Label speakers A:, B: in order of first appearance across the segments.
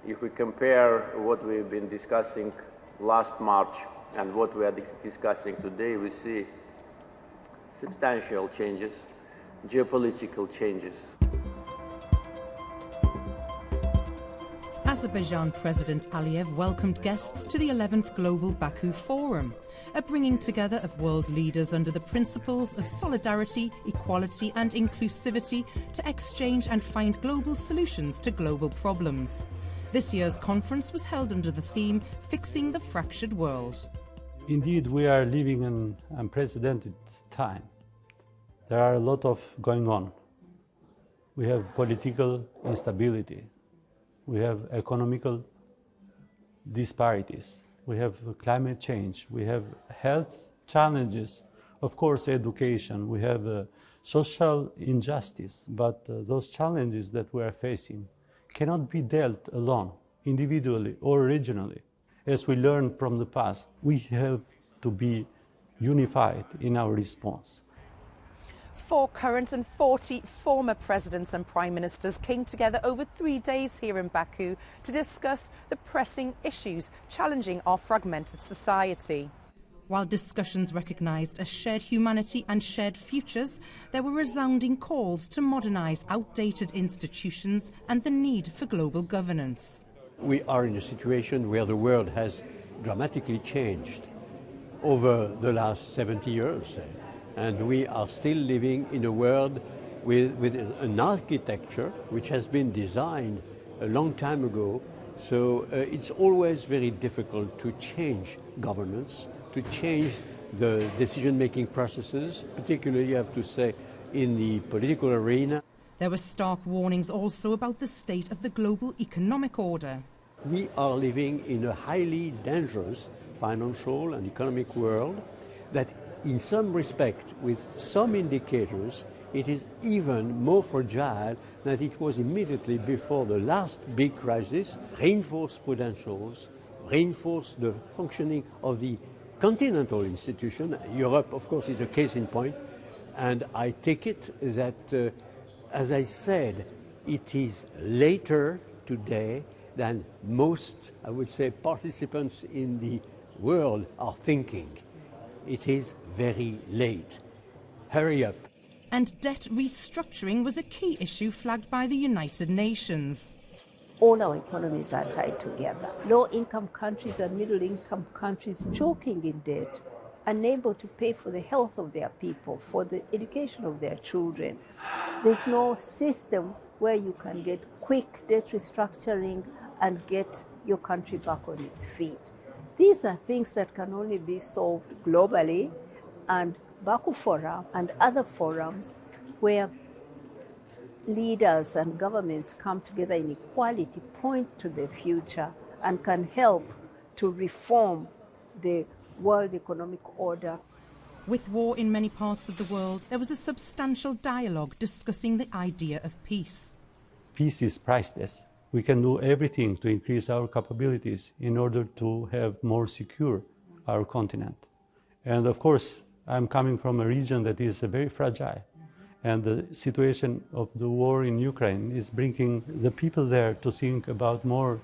A: If we compare what we've been discussing last March and what we are discussing today, we see substantial changes, geopolitical changes.
B: Azerbaijan President Aliyev welcomed guests to the 11th Global Baku Forum, a bringing together of world leaders under the principles of solidarity, equality and inclusivity to exchange and find global solutions to global problems. This year's conference was held under the theme Fixing the Fractured World.
C: Indeed, we are living in an unprecedented time. There are a lot of going on. We have political instability. We have economical disparities. We have climate change. We have health challenges. Of course, education. We have social injustice. But those challenges that we are facing cannot be dealt alone, individually or regionally. As we learned from the past, we have to be unified in our response.
B: 4 current and 40 former presidents and prime ministers came together over 3 days here in Baku to discuss the pressing issues challenging our fragmented society. While discussions recognised a shared humanity and shared futures, there were resounding calls to modernise outdated institutions and the need for global governance.
D: We are in a situation where the world has dramatically changed over the last 70 years. And we are still living in a world with an architecture which has been designed a long time ago. So it's always very difficult to change governance, to change the decision-making processes, particularly, I have to say, in the political arena.
B: There were stark warnings also about the state of the global economic order.
D: We are living in a highly dangerous financial and economic world that in some respect, with some indicators, it is even more fragile than it was immediately before the last big crisis. Reinforce prudentials, reinforce the functioning of the continental institution. Europe, of course, is a case in point. And I take it that, as I said, it is later today than most, I would say, participants in the world are thinking. It is very late. Hurry up.
B: And debt restructuring was a key issue flagged by the United Nations.
E: All our economies are tied together. Low-income countries and middle-income countries choking in debt, unable to pay for the health of their people, for the education of their children. There's no system where you can get quick debt restructuring and get your country back on its feet. These are things that can only be solved globally, and Baku Forum and other forums where leaders and governments come together in equality point to the future and can help to reform the world economic order.
B: With war in many parts of the world, there was a substantial dialogue discussing the idea of peace.
C: Peace is priceless. We can do everything to increase our capabilities in order to have more secure our continent. And of course, I'm coming from a region that is very fragile. And the situation of the war in Ukraine is bringing the people there to think about more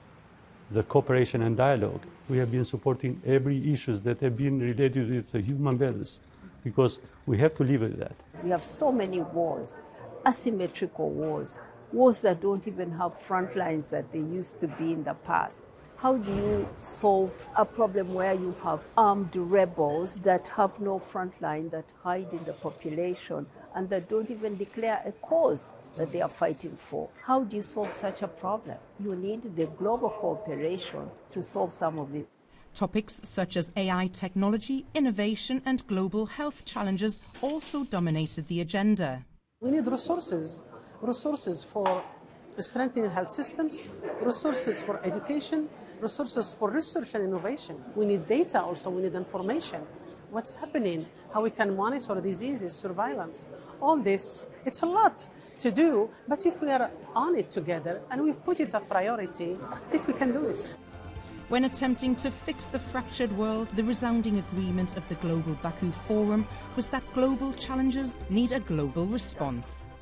C: the cooperation and dialogue. We have been supporting every issue that have been related with the human values because we have to live with that.
E: We have so many wars, asymmetrical wars, wars that don't even have front lines that they used to be in the past. How do you solve a problem where you have armed rebels that have no front line, that hide in the population, and that don't even declare a cause that they are fighting for? How do you solve such a problem? You need the global cooperation to solve some of it.
B: Topics such as AI technology, innovation and global health challenges also dominated the agenda.
F: We need resources for strengthening health systems, resources for education, resources for research and innovation. We need data also, we need information. What's happening, how we can monitor diseases, surveillance. All this, it's a lot to do, but if we are on it together and we've put it a priority, I think we can do it.
B: When attempting to fix the fractured world, the resounding agreement of the Global Baku Forum was that global challenges need a global response.